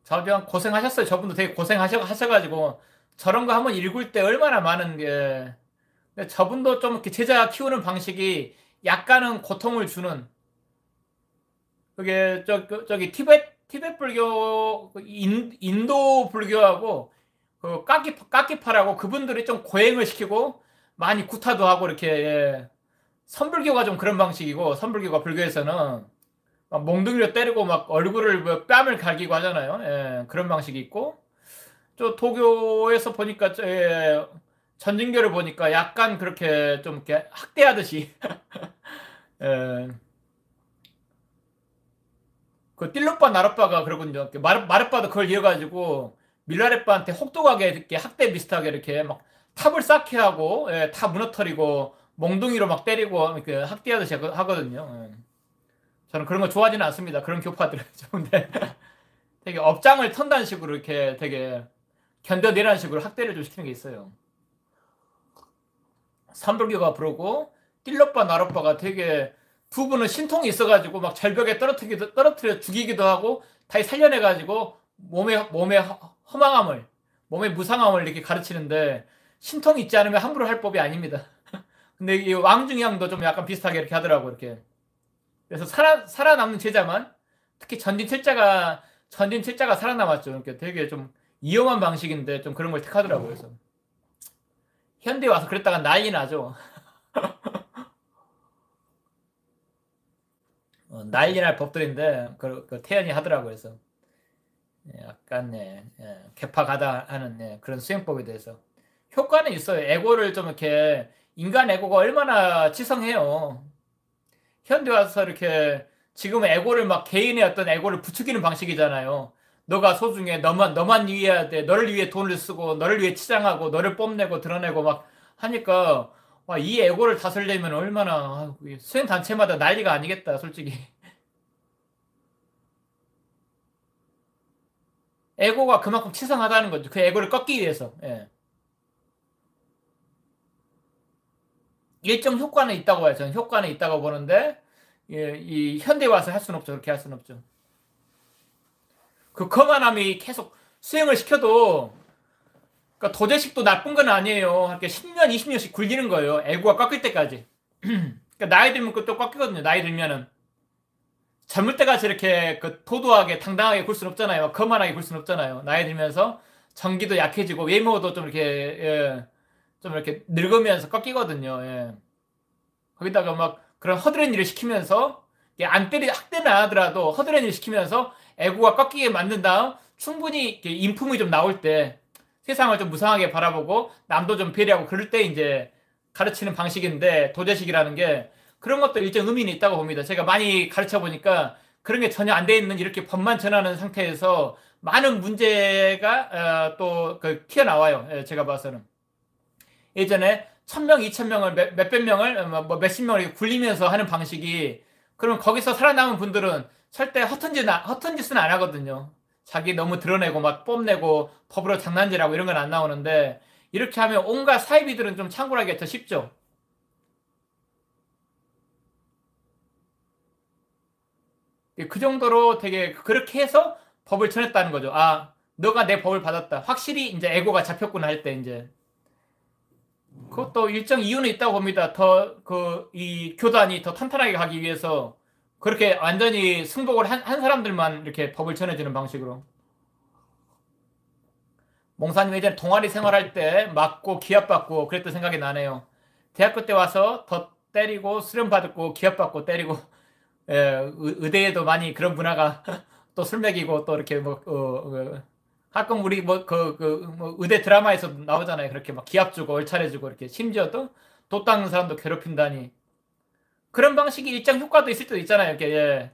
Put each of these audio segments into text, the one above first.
저분 고생하셨어요. 저분도 되게 고생하셔가지고 저런 거 한번 읽을 때 얼마나 많은 게. 근데 저분도 좀 이렇게 제자 키우는 방식이 약간은 고통을 주는. 그게 저기 티베트 불교, 인도 불교하고 그 까끼파라고 그분들이 좀 고행을 시키고 많이 구타도 하고 이렇게, 예. 선불교가 좀 그런 방식이고, 선불교가 불교에서는 막 몽둥이로 때리고 막 얼굴을 뭐 뺨을 갈기고 하잖아요. 예, 그런 방식이 있고, 저 도교에서 보니까 예, 전진교를 보니까 약간 그렇게 좀 이렇게 학대하듯이 예, 그 띨로빠 나룻바가 그러군요. 마룻바도 그걸 이어가지고 밀라레빠한테 혹독하게 이렇게 학대 비슷하게 이렇게 막 탑을 쌓게 하고, 예, 다 무너뜨리고 몽둥이로 막 때리고 이렇게 학대하듯이 하거든요. 예. 저는 그런 거 좋아하지는 않습니다. 그런 교파들은. 근데 되게 업장을 턴다는 식으로 이렇게 되게 견뎌내라는 식으로 학대를 좀 시키는 게 있어요. 삼불교가 부르고 띨로빠 나룻바가 되게 두 분은 신통이 있어가지고 막 절벽에 떨어뜨려 죽이기도 하고 다시 살려내가지고 몸의 허망함을, 몸의 무상함을 이렇게 가르치는데, 신통이 있지 않으면 함부로 할 법이 아닙니다. 근데 이 왕중양도 좀 약간 비슷하게 이렇게 하더라고, 이렇게. 그래서 살아남는 제자만, 특히 전진칠자가 살아남았죠. 이렇게 되게 좀 위험한 방식인데 좀 그런 걸 택하더라고요. 그래서 현대에 와서 그랬다가 난리 나죠. 난리 날 법들인데 그 태연이 하더라고요. 그래서 예, 약간 개파가다 하는, 그런 수행법에 대해서 효과는 있어요. 에고를 좀 이렇게, 인간 에고가 얼마나 치성해요. 현대 와서 이렇게 지금 에고를 막 개인의 어떤 에고를 부추기는 방식이잖아요. 너가 소중해. 너만 위해야 돼. 너를 위해 돈을 쓰고, 너를 위해 치장하고, 너를 뽐내고, 드러내고 막 하니까, 와, 이 에고를 다스리려면 얼마나, 수행 단체마다 난리가 아니겠다, 솔직히. 에고가 그만큼 치성하다는 거죠. 그 에고를 꺾기 위해서. 예. 일정 효과는 있다고 봐요. 저는 효과는 있다고 보는데, 예, 이 현대에 와서 할 수는 없죠. 그렇게 할 수는 없죠. 그 거만함이 계속 수행을 시켜도, 그러니까 도제식도 나쁜 건 아니에요. 이렇게 10년, 20년씩 굴리는 거예요. 애구가 꺾일 때까지. 그러니까 나이 들면 그것도 꺾이거든요. 나이 들면은. 젊을 때까지 이렇게 그 도도하게 당당하게 굴 수는 없잖아요. 거만하게 굴 수는 없잖아요. 나이 들면서 전기도 약해지고 외모도 좀 이렇게, 예, 좀 이렇게 늙으면서 꺾이거든요. 예. 거기다가 막 그런 허드렛 일을 시키면서, 학대는 안 하더라도 허드렛 일을 시키면서 애구가 꺾이게 만든 다음 충분히 이렇게 인품이 좀 나올 때, 세상을 좀 무상하게 바라보고 남도 좀 배려하고 그럴 때 이제 가르치는 방식인데, 도제식이라는 게 그런 것도 일정 의미는 있다고 봅니다. 제가 많이 가르쳐 보니까 그런 게 전혀 안 돼 있는, 이렇게 법만 전하는 상태에서 많은 문제가 또 튀어나와요. 예, 제가 봐서는. 예전에 1000명, 2000명을 몇백 명을 뭐 몇십 명을 이렇게 굴리면서 하는 방식이, 그러면 거기서 살아남은 분들은 절대 허튼 짓은 안 하거든요. 자기 너무 드러내고 막 뽐내고 법으로 장난질하고 이런 건 안 나오는데, 이렇게 하면 온갖 사이비들은 좀 창궐하기가 더 쉽죠. 그 정도로 되게 그렇게 해서 법을 전했다는 거죠. 아, 너가 내 법을 받았다. 확실히 이제 에고가 잡혔구나 할 때 이제. 그것도 일정 이유는 있다고 봅니다. 이 교단이 더 탄탄하게 가기 위해서 그렇게 완전히 승복을 한 사람들만 이렇게 법을 전해주는 방식으로. 몽사님 예전에 동아리 생활할 때 맞고 기합받고 그랬던 생각이 나네요. 대학교 때 와서 더 때리고 수련 받고 기합받고 때리고, 예, 의대에도 많이 그런 문화가 또 술 먹이고 또 이렇게 뭐, 가끔 우리 뭐 의대 드라마에서 나오잖아요. 그렇게 막 기합 주고 얼차려 주고 이렇게, 심지어 또 닦는 사람도 괴롭힌다니. 그런 방식이 일정 효과도 있을 때도 있잖아요. 이렇게, 예.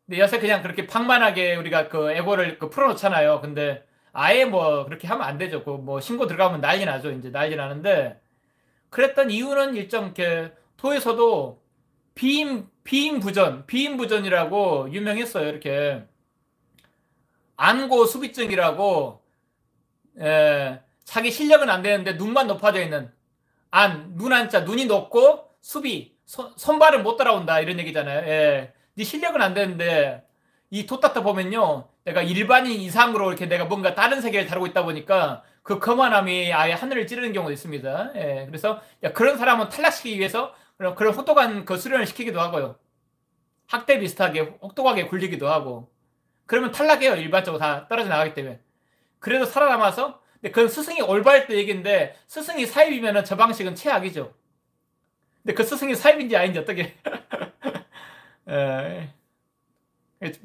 근데 요새 그냥 그렇게 방만하게 우리가 그 에고를 풀어놓잖아요. 근데 아예 뭐 그렇게 하면 안 되죠. 그 뭐 신고 들어가면 난리 나죠. 이제 난리 나는데, 그랬던 이유는 일정 이렇게 도에서도 비인부전이라고 유명했어요. 이렇게 안고 수비증이라고, 자기 실력은 안 되는데 눈만 높아져 있는, 눈 한자, 눈이 높고 손발은 못 따라온다 이런 얘기잖아요. 예. 네 실력은 안 되는데 이 토따타 보면요, 내가 일반인 이상으로 이렇게 내가 뭔가 다른 세계를 다루고 있다 보니까 그 거만함이 아예 하늘을 찌르는 경우도 있습니다. 예, 그래서 야, 그런 사람은 탈락시키기 위해서 그런 혹독한 그 수련을 시키기도 하고요. 학대 비슷하게 혹독하게 굴리기도 하고. 그러면 탈락해요. 일반적으로 다 떨어져 나가기 때문에. 그래도 살아남아서, 근데 그건 스승이 올바를 때 얘기인데, 스승이 사입이면은 저 방식은 최악이죠. 근데 그 스승이 사입인지 아닌지 어떻게, 에,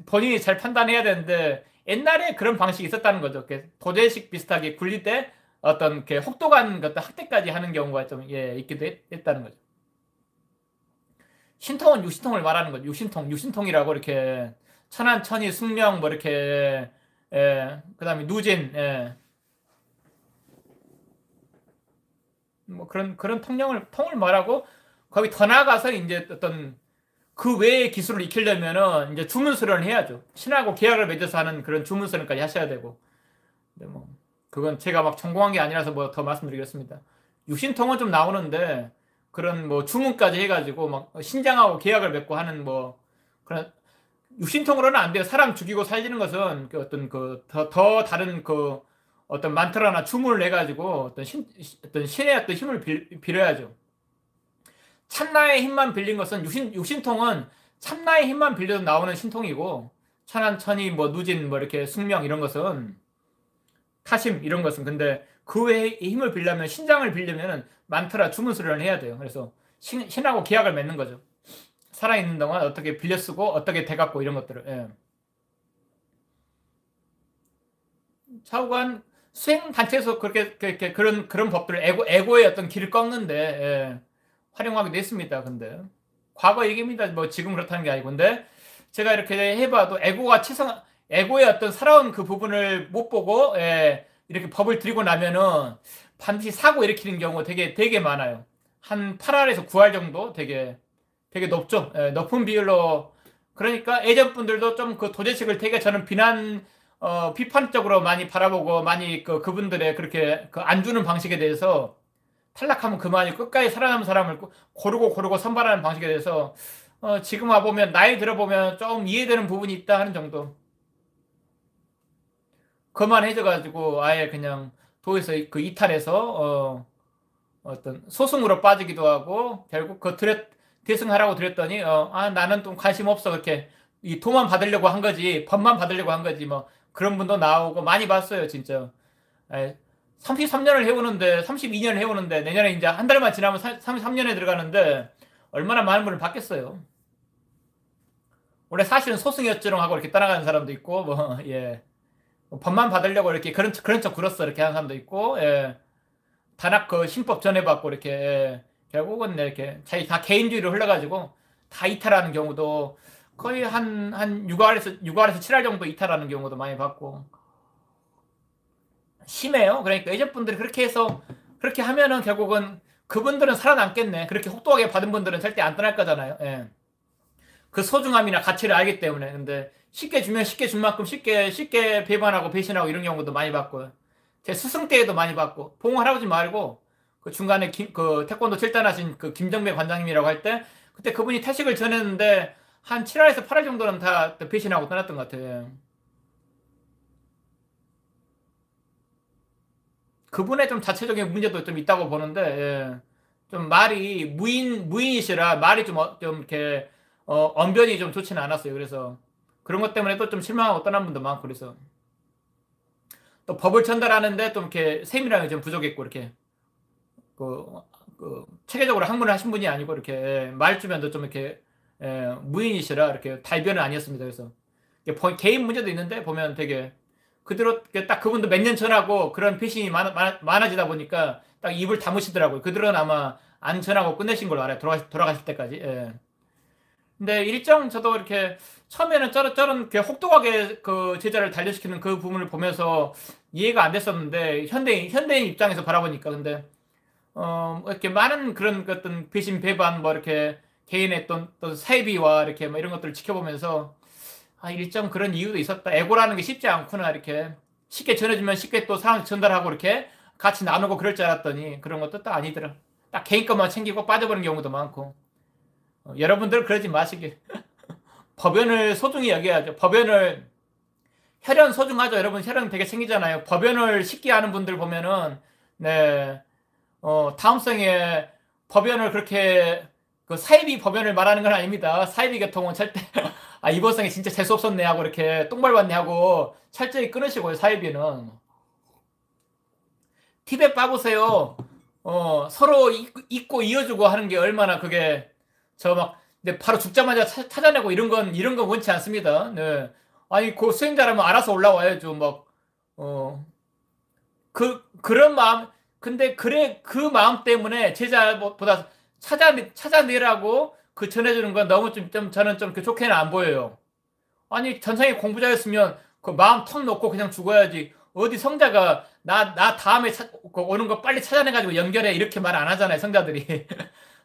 본인이 잘 판단해야 되는데, 옛날에 그런 방식이 있었다는 거죠. 이렇게 도제식 비슷하게 굴릴 때 어떤 이렇게 혹독한 어떤 학대까지 하는 경우가 좀, 예, 있기도 했다는 거죠. 신통은 육신통을 말하는 거죠. 육신통이라고 이렇게 천한, 천이, 숙명, 뭐 이렇게, 예, 그 다음에 누진, 예, 뭐 그런 통을 말하고, 거기 더 나아가서 이제 어떤 그 외의 기술을 익히려면은 이제 주문수련을 해야죠. 신하고 계약을 맺어서 하는 그런 주문수련까지 하셔야 되고. 근데 뭐, 그건 제가 막 전공한 게 아니라서 뭐 더 말씀드리겠습니다. 육신통은 좀 나오는데, 그런 뭐 주문까지 해가지고 막 신장하고 계약을 맺고 하는 뭐, 그런 육신통으로는 안 돼요. 사람 죽이고 살리는 것은 그 어떤 더 다른 그 어떤 만트라나 주문을 해가지고 어떤 신의 어떤 힘을 빌어야죠. 참나의 힘만 빌린 것은 육신통은 참나의 힘만 빌려도 나오는 신통이고, 천한, 천이, 뭐 누진, 뭐 이렇게 숙명 이런 것은 타심 이런 것은, 근데 그 외에 힘을 빌려면, 신장을 빌려면 만트라 주문 수련을 해야 돼요. 그래서 신하고 계약을 맺는 거죠. 살아있는 동안 어떻게 빌려 쓰고 어떻게 돼갖고 이런 것들을. 예. 차후관 수행 단체에서 그렇게 그런 법들을 에고의 어떤 길을 꺾는데, 예, 활용하기도 했습니다. 근데 과거 얘기입니다. 뭐 지금 그렇다는 게 아니고. 근데 제가 이렇게 해봐도 에고의 어떤 살아온 그 부분을 못 보고, 예, 이렇게 법을 들이고 나면은 반드시 사고 일으키는 경우 되게 많아요. 한 8할에서 9할 정도 되게 높죠. 예, 높은 비율로. 그러니까 예전 분들도 좀 그 도제식을 되게 저는 비판적으로 많이 바라보고, 많이 그분들의 그렇게 그 안 주는 방식에 대해서, 탈락하면 그만이 끝까지 살아남은 사람을 고르고 선발하는 방식에 대해서, 지금 와보면, 나이 들어보면 좀 이해되는 부분이 있다 하는 정도. 그만해져가지고 아예 그냥 도에서 그 이탈해서, 어떤 소송으로 빠지기도 하고, 결국 대승하라고 드렸더니, 나는 좀 관심 없어. 그렇게 이 돈만 받으려고 한 거지, 법만 받으려고 한 거지, 뭐 그런 분도 나오고 많이 봤어요, 진짜. 33년을 해오는데, 32년을 해오는데, 내년에 이제 한 달만 지나면 33년에 들어가는데, 얼마나 많은 분을 받겠어요. 원래 사실은 소승이었지롱 하고 이렇게 떠나가는 사람도 있고, 뭐, 예. 뭐 법만 받으려고 이렇게 그런 척 굴었어 이렇게 하는 사람도 있고, 예. 단합 그 신법 전해받고 이렇게, 예. 결국은 이렇게 자기 다 개인주의로 흘러가지고 다 이탈하는 경우도 거의 한 6할에서 7할 정도 이탈하는 경우도 많이 봤고, 심해요. 그러니까 예전 분들이 그렇게 해서 그렇게 하면은 결국은 그분들은 살아남겠네. 그렇게 혹독하게 받은 분들은 절대 안 떠날 거잖아요. 예. 그 소중함이나 가치를 알기 때문에. 근데 쉽게 주면 쉽게 준 만큼 쉽게 배반하고 배신하고 이런 경우도 많이 봤고요. 제 스승 때에도 많이 봤고, 봉 할아버지 말고 그 중간에 그 태권도 7단 하신 그 김정배 관장님이라고 할 때, 그때 그분이 태식을 전했는데 한 7할에서 8할 정도는 다 배신하고 떠났던 것 같아요. 그분의 좀 자체적인 문제도 좀 있다고 보는데, 예. 좀 말이 무인이시라 말이 좀 이렇게, 언변이 좀 좋지는 않았어요. 그래서 그런 것 때문에 또 좀 실망하고 떠난 분도 많고, 그래서 또 법을 전달하는데 좀 이렇게 세밀함이 좀 부족했고, 이렇게 그, 체계적으로 학문을 하신 분이 아니고, 이렇게, 예, 말주변도 좀 이렇게, 예, 무인이시라 이렇게 달변은 아니었습니다. 그래서 개인 문제도 있는데 보면 되게 그대로 딱 그분도 몇 년 전하고 그런 배신이 많아지다 보니까 딱 입을 다무시더라고요. 그들은 아마 안 전하고 끝내신 걸로 알아요. 돌아가실 때까지. 예. 근데 일정 저도 이렇게 처음에는 저런 그 혹독하게 그 제자를 단련시키는 그 부분을 보면서 이해가 안 됐었는데, 현대인 입장에서 바라보니까. 근데 이렇게 많은 그런 어떤 배신 배반, 뭐 이렇게 개인의 또 사이비와 이렇게 뭐 이런 것들을 지켜보면서, 일정 그런 이유도 있었다. 에고라는 게 쉽지 않구나. 이렇게 쉽게 전해주면 쉽게 또 사람한테 전달하고 이렇게 같이 나누고 그럴 줄 알았더니 그런 것도 딱 아니더라. 딱 개인 것만 챙기고 빠져버리는 경우도 많고. 여러분들 그러지 마시길. 법연을 소중히 여겨야죠. 법연을, 혈연 소중하죠. 여러분 혈연 되게 챙기잖아요. 법연을 쉽게 하는 분들 보면은, 네, 다음 생에 법연을 그렇게, 그 사이비 법연을 말하는 건 아닙니다. 사이비 계통은 절대, 아, 이번 생에 진짜 재수없었네 하고 이렇게 똥 밟았네 하고 철저히 끊으시고요, 사이비는. 티벳 봐보세요. 서로 잊고 이어주고 하는 게 얼마나 그게, 저 막, 네, 바로 죽자마자 찾아내고 이런 건 원치 않습니다. 네. 아니, 그 수행자라면 알아서 올라와야죠. 막, 어, 그런 마음, 근데 그래, 그 마음 때문에 제자보다 찾아내라고 그 전해주는 건 너무 저는 좀 좋게는 안 보여요. 아니, 전생에 공부자였으면 그 마음 턱 놓고 그냥 죽어야지. 어디 성자가 나 다음에 그 오는 거 빨리 찾아내가지고 연결해. 이렇게 말 안 하잖아요, 성자들이.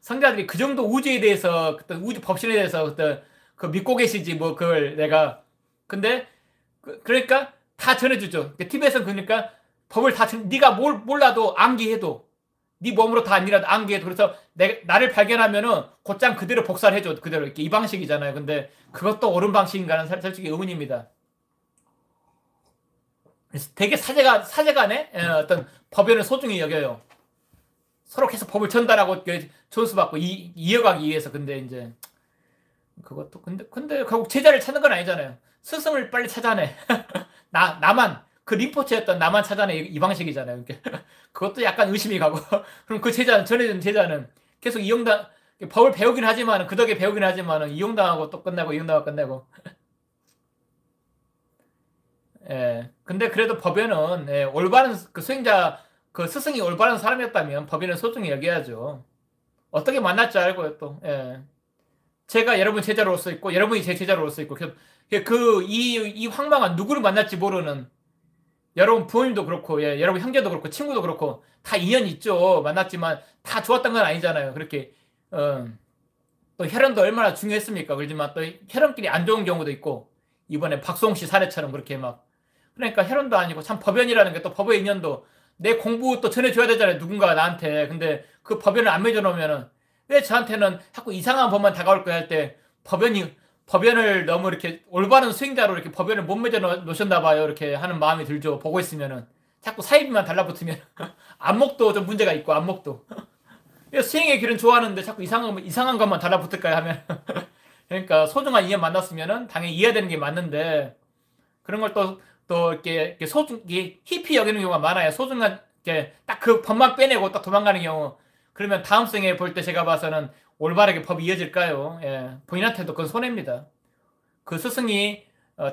성자들이 그 정도 우주에 대해서, 그때 우주 법신에 대해서 그때 그 믿고 계시지, 뭐, 그걸 내가. 근데, 그러니까 다 전해주죠. 티베트는 그러니까 법을 네가 뭘 몰라도 암기해도, 네 몸으로 다 아니라도 암기해도, 그래서 나를 발견하면은 곧장 그대로 복사를 해줘. 그대로 이렇게 이 방식이잖아요. 근데 그것도 옳은 방식인가는 솔직히 의문입니다. 그래서 되게 사제간에 어떤 법연을 소중히 여겨요. 서로 계속 법을 전달하고 전수받고 이어가기 위해서. 근데 이제 그것도 근데 결국 제자를 찾는 건 아니잖아요. 스승을 빨리 찾아내. 나만 그 림포체였던 나만 찾아내, 이 방식이잖아요. 그것도 약간 의심이 가고. 그럼 그 제자는, 전해준 제자는 계속 이용당, 법을 배우긴 하지만, 그 덕에 배우긴 하지만 이용당하고 또 끝나고 이용당하고 끝내고. 예. 근데 그래도 법에는, 예, 올바른 그 수행자, 그 스승이 올바른 사람이었다면 법에는 소중히 여겨야죠. 어떻게 만날 줄 알고요, 또. 예. 제가 여러분 제자로서 있고 여러분이 제 제자로서 있고, 이 황망한 누구를 만날지 모르는, 여러분 부모님도 그렇고, 예, 여러분 형제도 그렇고 친구도 그렇고 다 인연이 있죠. 만났지만 다 좋았던 건 아니잖아요. 그렇게 또 혈연도 얼마나 중요했습니까? 그렇지만 또 혈연끼리 안 좋은 경우도 있고, 이번에 박수홍 씨 사례처럼 그렇게 막. 그러니까 혈연도 아니고 참 법연이라는 게, 또 법의 인연도 내 공부 또 전해줘야 되잖아요, 누군가가 나한테. 근데 그 법연을 안 맺어놓으면은 왜 저한테는 자꾸 이상한 법만 다가올 거야 할 때, 법연을 너무 이렇게 올바른 수행자로 이렇게 법연을 못 맺어 놓으셨나 봐요. 이렇게 하는 마음이 들죠. 보고 있으면은 자꾸 사이비만 달라붙으면 안목도 좀 문제가 있고, 안목도. 수행의 길은 좋아하는데 자꾸 이상한 것만 달라붙을까요 하면. 그러니까 소중한 인연 만났으면은 당연히 이해야 되는 게 맞는데, 그런 걸 또 이렇게 이게 히피 여기는 경우가 많아요. 소중한 게 딱 그 법만 빼내고 딱 도망가는 경우. 그러면 다음 생에 볼 때 제가 봐서는 올바르게 법이 이어질까요? 예, 본인한테도 그건 손해입니다. 그 스승이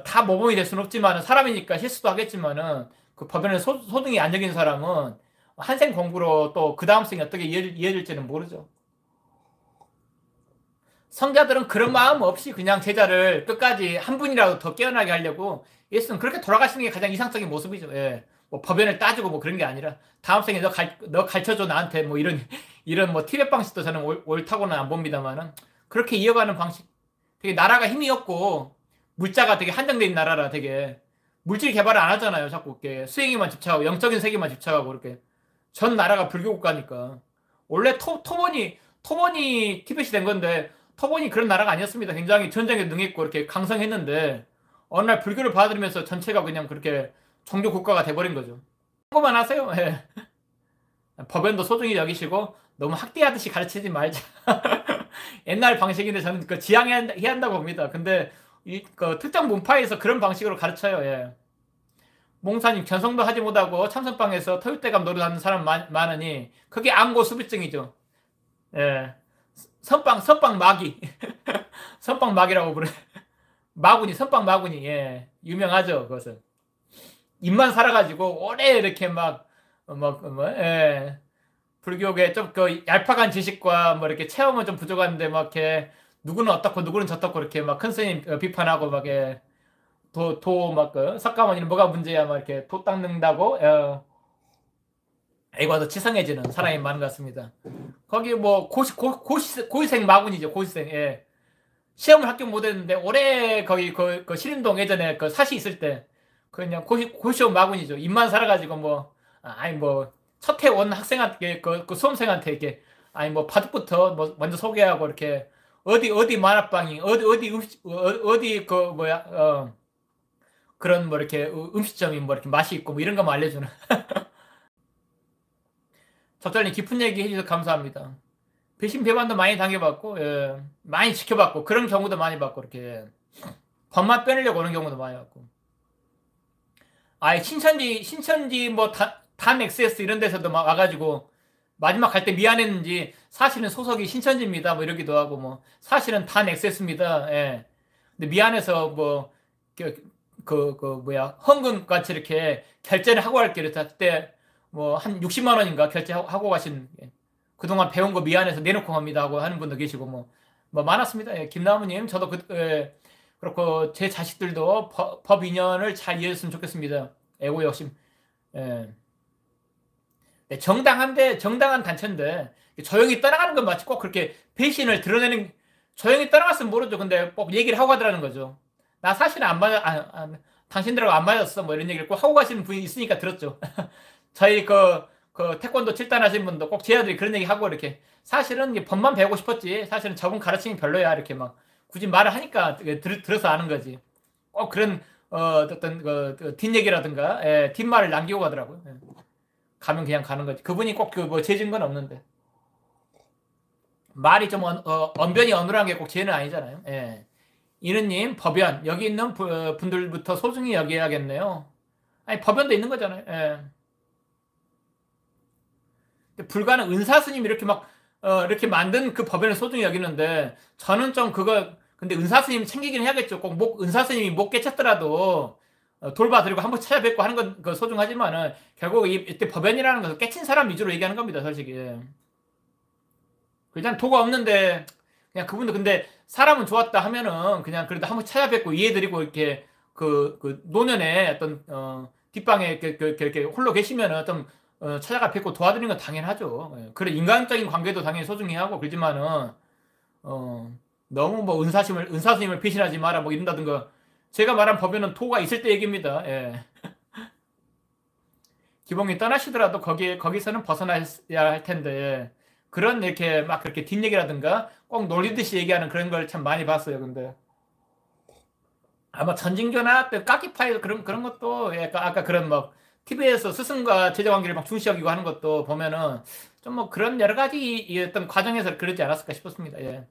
다 모범이 될 수는 없지만, 사람이니까 실수도 하겠지만은, 그 법에는 소중히 안 여긴 사람은 한생 공부로 또 그 다음 생에 어떻게 이어질지는 모르죠. 성자들은 그런 마음 없이 그냥 제자를 끝까지 한 분이라도 더 깨어나게 하려고 예수는 그렇게 돌아가시는 게 가장 이상적인 모습이죠. 예. 뭐 법연을 따지고 뭐 그런 게 아니라, 다음 생에 너 가르쳐줘 나한테, 뭐 이런 뭐 티벳 방식도 저는 옳다고는 안 봅니다만은, 그렇게 이어가는 방식. 되게 나라가 힘이 없고 물자가 되게 한정된 나라라 되게 물질 개발을 안 하잖아요. 자꾸 이렇게 수행에만 집착하고 영적인 세계만 집착하고, 이렇게 전 나라가 불교 국가니까. 원래 토본이 티벳이 된 건데, 토본이 그런 나라가 아니었습니다. 굉장히 전쟁에 능했고 이렇게 강성했는데, 어느 날 불교를 받아들이면서 전체가 그냥 그렇게 종교 국가가 돼버린 거죠. 그거만 하세요. 예. 법연도 소중히 여기시고 너무 학대하듯이 가르치지 말자. 옛날 방식인데 저는 그 지양해야 한다고 봅니다. 근데 그 특정 문파에서 그런 방식으로 가르쳐요. 예. 몽사님, 견성도 하지 못하고 참선방에서 터줏대감 노릇하는 사람 많으니 그게 암고수비증이죠. 예. 선빵 마귀. 선빵 마귀라고 부르. 마구니, 선빵 마구니. 예. 유명하죠, 그것은. 입만 살아가지고 오래 이렇게 예. 불교계 좀 그 얄팍한 지식과 뭐 이렇게 체험은 좀 부족한데, 막 이렇게 누구는 어떻고 누구는 저떻고 이렇게 막 큰 스님 비판하고, 막 석가모니는 뭐가 문제야 막 이렇게 도 닦는다고. 애가 더 치성해지는 사람이 많은 것 같습니다. 거기 뭐 고시생 마군이죠, 고시생. 예. 시험을 합격 못했는데 오래 거기 그 신림동 예전에 그 사시 있을 때 그냥 고시원 마군이죠. 입만 살아가지고 첫해 온 학생한테 그 수험생한테 이렇게, 바둑부터 뭐 먼저 소개하고 이렇게 어디 만화방이 어디 음식 어디 그 뭐야 그런 뭐 이렇게 음식점이 뭐 이렇게 맛이 있고 뭐 이런 거만 알려주는. 적절히 깊은 얘기 해주셔서 감사합니다. 배신 배반도 많이 당해봤고, 예, 많이 지켜봤고, 그런 경우도 많이 봤고, 이렇게 법만 빼내려고 오는 경우도 많이 봤고. 아예 신천지 뭐 단 엑세스 이런 데서도 막 와가지고 마지막 갈 때 미안했는지 사실은 소속이 신천지입니다 뭐 이러기도 하고 뭐 사실은 단 엑세스입니다. 예. 근데 미안해서 뭐 뭐야 헌금 같이 이렇게 결제를 하고 갈게 그랬을 때 뭐 한 60만 원인가 결제하고 가신 그동안 배운 거 미안해서 내놓고 갑니다 하고 하는 분도 계시고 뭐 많았습니다. 예. 김나무님 저도 그렇고 제 자식들도 법 인연을 잘 이해했으면 좋겠습니다. 애고 욕심. 예. 네, 정당한 단체인데 조용히 떠나가는 건 마치 꼭 그렇게 배신을 드러내는 조용히 떠나갔으면 모르죠. 근데 꼭 얘기를 하고 가더라는 거죠. 나 사실은 안 맞아, 당신들하고 안 맞았어. 뭐 이런 얘기를 꼭 하고 가시는 분이 있으니까 들었죠. 저희 그 태권도 7단 하신 분도 꼭 제 아들이 그런 얘기 하고 이렇게 사실은 이게 법만 배우고 싶었지. 사실은 저분 가르침이 별로야. 이렇게 막 굳이 말을 하니까 들어서 아는 거지. 꼭 그런 어떤 뒷얘기라든가 뒷말을 남기고 가더라고요. 예. 가면 그냥 가는 거지. 그분이 꼭 그 뭐 죄진 건 없는데 말이 좀 언변이 어눌한 게 꼭 죄는 아니잖아요. 예. 이느님 법연 여기 있는 분들부터 소중히 여겨야겠네요. 아니 법연도 있는 거잖아요. 예. 근데 불가능 은사스님 이렇게 막 이렇게 만든 그 법연을 소중히 여기는데 저는 좀 근데 은사스님 챙기긴 해야겠죠. 꼭 은사스님이 못 깨쳤더라도 돌봐드리고 한번 찾아뵙고 하는 건 소중하지만은 결국 이때 법연이라는 것은 깨친 사람 위주로 얘기하는 겁니다, 솔직히. 그냥 도가 없는데 그냥 그분도 근데 사람은 좋았다 하면은 그냥 그래도 한번 찾아뵙고 이해드리고 이렇게 그 노년에 어떤 뒷방에 이렇게 홀로 계시면은 좀 찾아가 뵙고 도와드리는 건 당연하죠. 예. 그래 인간적인 관계도 당연히 소중히 하고 그러지만은 너무 뭐 은사스님을 배신하지 마라 뭐 이런다든가. 제가 말한 법에는 토가 있을 때 얘기입니다. 예. 기봉이 떠나시더라도 거기서는 벗어나야 할 텐데 그런 이렇게 막 그렇게 뒷얘기라든가 꼭 놀리듯이 얘기하는 그런 걸 참 많이 봤어요. 근데 아마 전징조나 또 까기파이 그런 것도 아까 그런 뭐 TV에서 스승과 제자 관계를 막 중시 여기고 하는 것도 보면은 좀 뭐 그런 여러 가지 이 어떤 과정에서 그러지 않았을까 싶었습니다. 예.